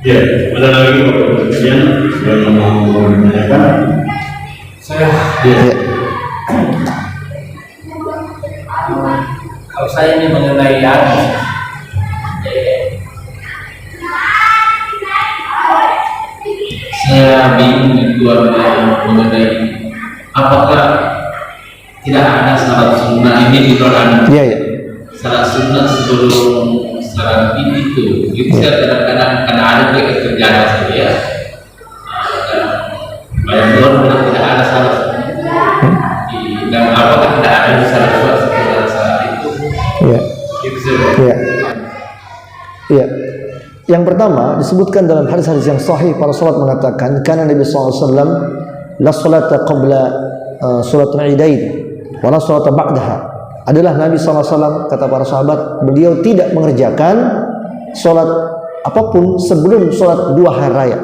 Ya, ada lagi kemudian yang mau menanyakan? Saya, Ya. kalau saya ini mengenai hadis, saya bingung itu mengenai apakah tidak ada salat sunnah ini di dalam Iya, ya. salat sunnah sebelum salat id itu. Jadi saya kadang-kadang ada kerjaan saya banyak orang bilang tidak ada salat dan apakah tidak ada salat setelah salat itu. Iya. Itu saya Iya. Iya. Yang pertama disebutkan dalam hadis-hadis yang sahih, para sahabat mengatakan karena Nabi SAW la salata qabla salatul idain wa la salata ba'daha. Adalah Nabi SAW, kata para sahabat, beliau tidak mengerjakan salat apapun sebelum salat dua hari raya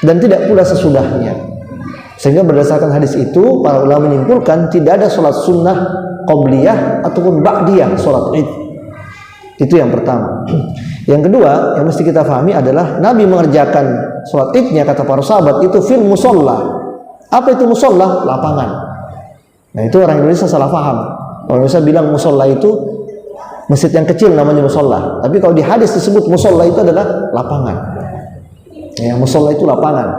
dan tidak pula sesudahnya. Sehingga berdasarkan hadis itu para ulama menyimpulkan tidak ada salat sunnah qabliyah ataupun ba'diyah salat id. Itu yang pertama. Yang kedua yang mesti kita pahami adalah Nabi mengerjakan sholat idnya, kata para sahabat, itu fil musolla. Apa itu musolla? Lapangan. Nah, itu orang Indonesia salah paham. Orang Indonesia bilang musolla itu masjid yang kecil namanya musolla. Tapi kalau di hadis disebut musolla itu adalah lapangan. Ya, musolla itu lapangan.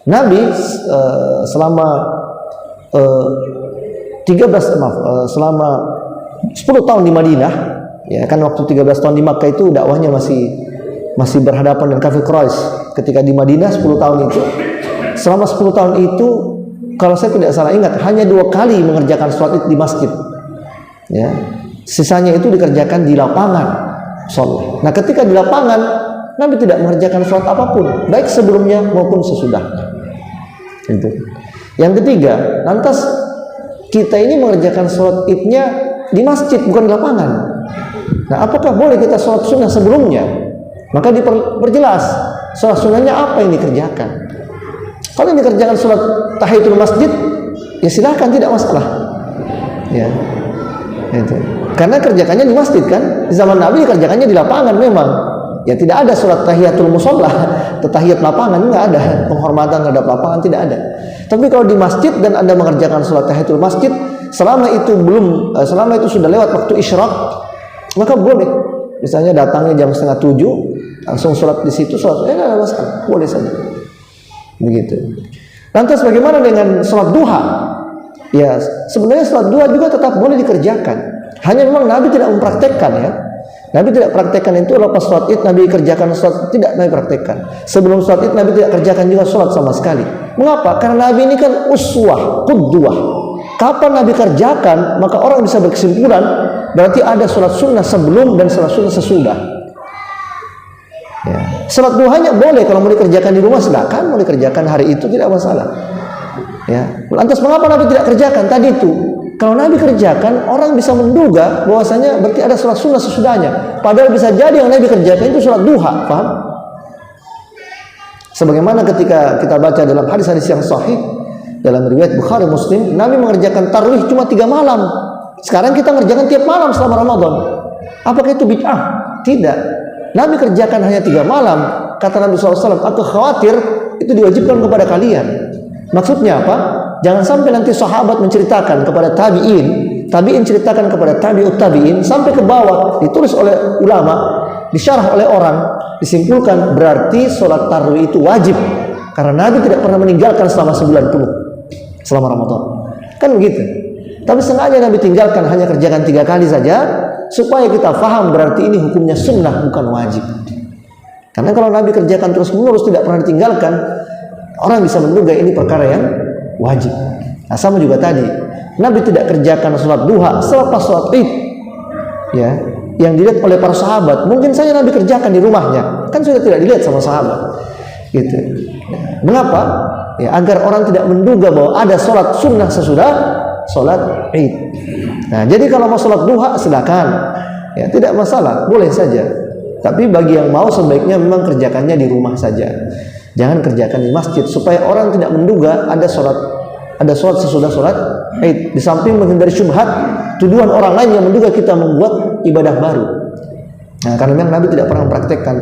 Nabi selama 10 tahun di Madinah, ya kan, waktu 13 tahun di Makkah itu dakwahnya masih berhadapan dengan kafir Quraisy. Ketika di Madinah 10 tahun itu, selama 10 tahun itu kalau saya tidak salah ingat hanya 2 kali mengerjakan sholat id di masjid. Ya. Sisanya itu dikerjakan di lapangan sholat. Nah, ketika di lapangan Nabi tidak mengerjakan sholat apapun, baik sebelumnya maupun sesudahnya. Itu. Yang ketiga, lantas kita ini mengerjakan sholat idnya di masjid bukan di lapangan. Nah, apakah boleh kita sholat sunnah sebelumnya? Maka diperjelas sholat sunnahnya apa yang dikerjakan. Kalau yang dikerjakan sholat tahiyatul masjid, ya silahkan, tidak masalah. Ya, itu. Karena kerjakannya di masjid kan. Di zaman Nabi kerjakannya di lapangan memang. Ya, tidak ada sholat tahiyatul musolla, tahiyat lapangan, nggak ada. Penghormatan terhadap lapangan tidak ada. Tapi kalau di masjid dan Anda mengerjakan sholat tahiyatul masjid, selama itu sudah lewat waktu isyraq, maka boleh. Misalnya datangnya jam 6:30, langsung sholat di situ, sholat tidak ada masalah, boleh saja. Begitu. Lantas bagaimana dengan sholat duha? Ya, sebenarnya sholat duha juga tetap boleh dikerjakan. Hanya memang Nabi tidak mempraktekkan, ya. Nabi tidak praktekkan itu. Lepas sholat id Nabi kerjakan sholat, tidak Nabi praktekkan. Sebelum sholat id Nabi tidak kerjakan juga sholat sama sekali. Mengapa? Karena Nabi ini kan uswah, qudwah. Kapan Nabi kerjakan, maka orang bisa berkesimpulan berarti ada sholat sunnah sebelum dan sholat sunnah sesudah. Ya. Sholat duhanya boleh kalau mau dikerjakan di rumah, silakan. Mau dikerjakan hari itu tidak masalah. Ya. Lantas mengapa Nabi tidak kerjakan tadi itu? Kalau Nabi kerjakan, orang bisa menduga bahwasanya berarti ada sholat sunnah sesudahnya. Padahal bisa jadi yang Nabi kerjakan itu sholat duha, paham? Sebagaimana ketika kita baca dalam hadis-hadis yang sahih, dalam riwayat Bukhari Muslim, Nabi mengerjakan tarawih cuma 3 malam. Sekarang kita mengerjakan tiap malam selama Ramadan. Apakah itu bid'ah? Tidak. Nabi kerjakan hanya 3 malam. Kata Nabi SAW, aku khawatir itu diwajibkan kepada kalian. Maksudnya apa? Jangan sampai nanti sahabat menceritakan kepada tabi'in, tabi'in ceritakan kepada tabi'ut tabi'in, sampai ke bawah, ditulis oleh ulama, disyarah oleh orang, disimpulkan berarti sholat tarawih itu wajib. Karena Nabi tidak pernah meninggalkan selama sebulan penuh, selama Ramadan. Kan begitu. Tapi sengaja Nabi tinggalkan, hanya kerjakan 3 kali saja, supaya kita faham berarti ini hukumnya sunnah, bukan wajib. Karena kalau Nabi kerjakan terus-menerus, tidak pernah ditinggalkan, orang bisa menduga ini perkara yang wajib. Nah, sama juga tadi, Nabi tidak kerjakan sholat duha selepas sholat id, ya, yang dilihat oleh para sahabat. Mungkin saja Nabi kerjakan di rumahnya, kan sudah tidak dilihat sama sahabat, gitu. Mengapa? Ya, agar orang tidak menduga bahwa ada sholat sunnah sesudah sholat id. Nah, jadi kalau mau sholat duha silakan, ya, tidak masalah, boleh saja. Tapi bagi yang mau sebaiknya memang kerjakannya di rumah saja. Jangan kerjakan di masjid supaya orang tidak menduga ada sholat sesudah sholat id. Di samping menghindari syubhat, tuduhan orang lain yang menduga kita membuat ibadah baru. Nah, karena memang Nabi tidak pernah mempraktekkan.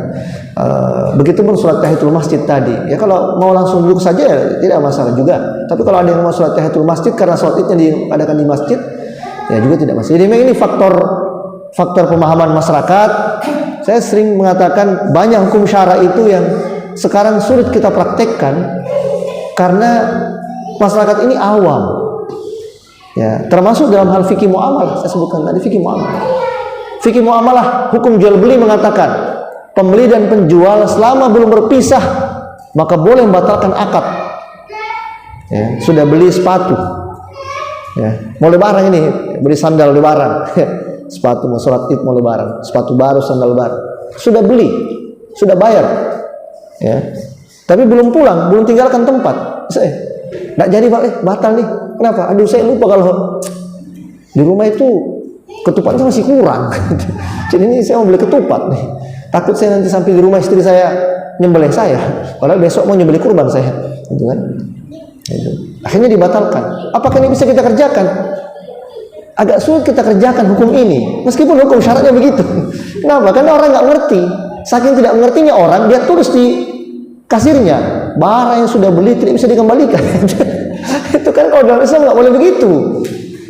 Begitupun sholat tahiyatul masjid tadi. Ya kalau mau langsung duduk saja ya, tidak masalah juga. Tapi kalau ada yang mau sholat tahiyatul masjid karena sholat idnya diadakan di masjid, ya juga tidak masalah. Jadi memang ini faktor pemahaman masyarakat. Saya sering mengatakan banyak hukum syara itu yang sekarang sulit kita praktekkan karena masyarakat ini awam. Ya, termasuk dalam hal fikih muamalah. Saya sebutkan tadi fikih muamalah. Fikih muamalah, hukum jual beli mengatakan pembeli dan penjual selama belum berpisah maka boleh membatalkan akad. Ya, sudah beli sepatu, ya, mau lebaran ini, beli sandal lebaran, sepatu mau sholat id mau lebaran, sepatu baru sandal baru, sudah beli, sudah bayar, ya, tapi belum pulang, belum tinggalkan tempat. Nggak jadi Pak, batal nih. Kenapa? Aduh saya lupa kalau di rumah itu ketupatnya masih kurang. Jadi ini saya mau beli ketupat nih. Takut saya nanti sampai di rumah istri saya nyembelih saya. Padahal besok mau nyembelih kurban saya. Gitu kan? Gitu. Akhirnya dibatalkan. Apakah ini bisa kita kerjakan? Agak sulit kita kerjakan hukum ini. Meskipun hukum syaratnya begitu. Kenapa? Karena orang nggak ngerti. Saking tidak mengertinya orang, dia tulis di kasirnya barang yang sudah beli tidak bisa dikembalikan. Itu kan kalau dalam Islam nggak boleh begitu.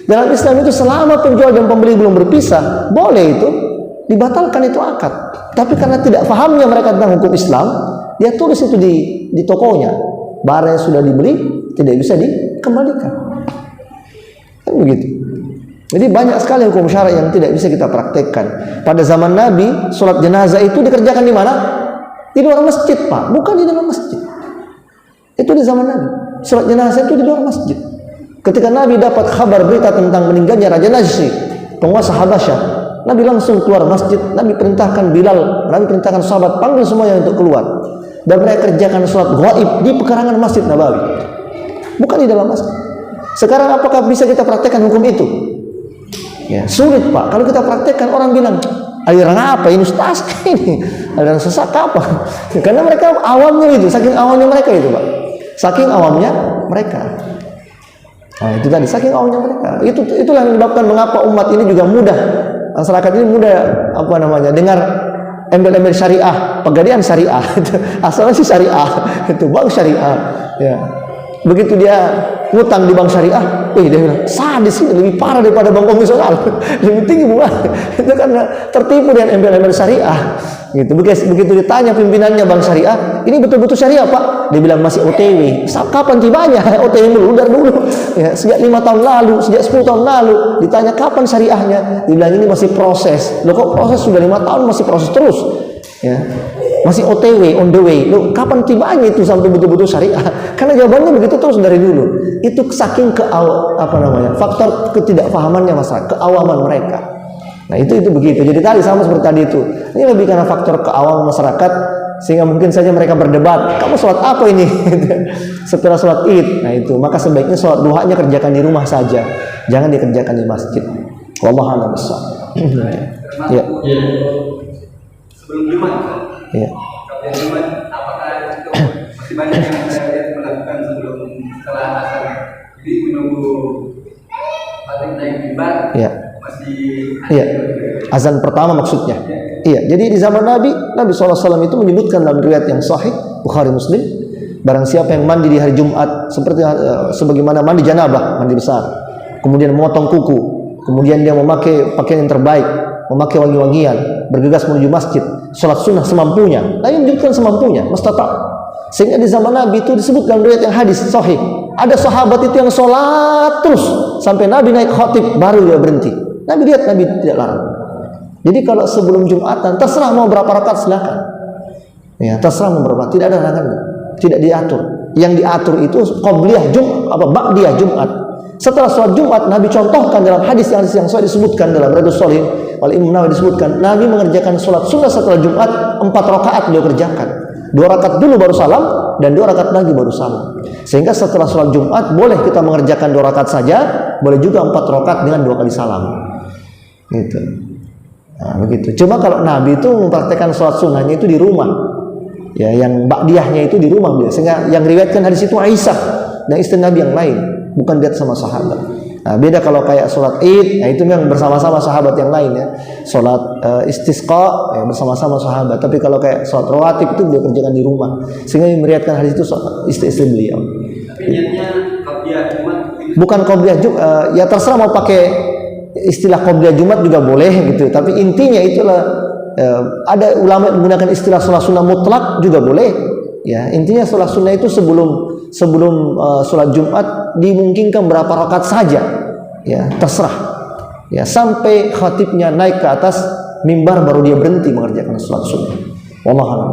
Dalam Islam itu selama penjual dan pembeli belum berpisah, boleh itu dibatalkan itu akad. Tapi karena tidak pahamnya mereka tentang hukum Islam, dia tulis itu di tokonya. Barang yang sudah dibeli tidak bisa dikembalikan. Kan begitu. Jadi banyak sekali hukum syara yang tidak bisa kita praktekkan. Pada zaman Nabi, sholat jenazah itu dikerjakan di mana? Di luar masjid, Pak, bukan di dalam masjid. Itu di zaman Nabi. Sholat jenazah itu di luar masjid. Ketika Nabi dapat kabar berita tentang meninggalnya Raja Najsyi, penguasa Habasyah, Nabi langsung keluar masjid. Nabi perintahkan Bilal, Nabi perintahkan sahabat, panggil semuanya untuk keluar. Dan mereka kerjakan sholat gaib di pekarangan Masjid Nabawi, bukan di dalam masjid. Sekarang apakah bisa kita praktekkan hukum itu? Ya, sulit Pak. Kalau kita praktekkan orang bilang, aliran apa ini ustaz ini? Aliran sesat apa? Karena mereka awamnya itu, saking awamnya mereka itu Pak. Saking awamnya mereka. Nah, itu tadi saking awalnya mereka. Itulah yang menyebabkan mengapa umat ini juga mudah, masyarakat ini mudah dengar embel-embel syariah, pegadaian syariah. Asalnya sih syariah, itu bank syariah. Ya. Begitu dia ngutang di bank syariah, dia bilang sadis ini lebih parah daripada bank konvensional, lebih tinggi bunga. Itu karena tertipu dengan embel-embel syariah. Gitu. Begitu ditanya pimpinannya bank syariah, ini betul-betul syariah Pak? Dia bilang masih OTW. Kapan tibanya? OTW dulu, dari dulu. Ya, sejak 5 tahun lalu, sejak 10 tahun lalu. Ditanya kapan syariahnya? Dia bilang ini masih proses. Loh kok proses sudah 5 tahun masih proses terus? Ya. Masih OTW, on the way. Loh, kapan tibanya itu sampai betul-betul syariah? Karena jawabannya begitu terus dari dulu. Itu saking faktor ketidakpahamannya masyarakat, keawaman mereka. Nah, itu begitu. Jadi tadi sama seperti tadi itu. Ini lebih karena faktor keawaman masyarakat sehingga mungkin saja mereka berdebat, kamu sholat apa ini? Setelah sholat Id. Nah, itu. Maka sebaiknya sholat duhanya kerjakan di rumah saja. Jangan dikerjakan di masjid. Wallahu a'lam bishawab. Ya. Sebelum Jumat. Ya. Kalau Jumat, apakah itu masih banyak yang saya melakukan setelah asar? Jadi menunggu Fatih naik mimbar. Ya. Masih. Iya. Azan pertama maksudnya. Iya. Jadi di zaman Nabi SAW itu menyebutkan dalam riwayat yang sahih Bukhari Muslim, barang siapa yang mandi di hari Jumat seperti sebagaimana mandi janabah, mandi besar, kemudian memotong kuku, kemudian dia memakai pakaian yang terbaik, memakai wangi-wangian, bergegas menuju masjid, sholat sunnah semampunya. Nah, ini menunjukkan semampunya, mustata'. Sehingga di zaman Nabi itu disebut dalam riwayat yang hadis sahih, ada sahabat itu yang sholat terus sampai Nabi naik khatib baru dia berhenti. Nabi lihat, Nabi tidak larang. Jadi kalau sebelum Jumatan terserah mau berapa rakaat silakan. Ya, terserah mau berapa, tidak ada larangan, tidak diatur. Yang diatur itu qabliyah ba'diyah Jumat. Setelah sholat Jumat, Nabi contohkan dalam hadis yang saya disebutkan dalam Riyadhus Shalihin oleh Imam Nawawi disebutkan, Nabi mengerjakan sholat sunnah setelah Jumat 4 rakaat beliau kerjakan. 2 rakaat dulu baru salam dan 2 rakaat lagi baru salam. Sehingga setelah sholat Jumat boleh kita mengerjakan 2 rakaat saja, boleh juga 4 rakaat dengan 2 kali salam. Gitu. Nah, begitu. Cuma kalau Nabi itu mempraktekkan sholat sunnahnya itu di rumah. Ya, yang ba'diyahnya itu di rumah beliau. Sehingga yang riwayatkan hadis itu Aisyah dan istri Nabi yang lain, bukan dia sama sahabat. Nah, beda kalau kayak sholat id, nah itu memang bersama-sama sahabat yang lain ya. Sholat istisqa ya, bersama-sama sahabat. Tapi kalau kayak sholat rawatib itu beliau kerjakan di rumah. Sehingga yang meriwayatkan hadis itu istri-istri beliau. Tapi niatnya qabliyah Jumat Bukan qobliyah Jumat, ya terserah mau pakai istilah qobliyah Jumat juga boleh gitu. Tapi intinya itulah ada ulama yang menggunakan istilah sholat sunnah mutlak juga boleh. Ya, intinya sholat sunnah itu sebelum sholat Jumat dimungkinkan berapa rakaat saja, ya terserah, ya sampai khatibnya naik ke atas mimbar baru dia berhenti mengerjakan sholat sunnah. Wallahu a'lam.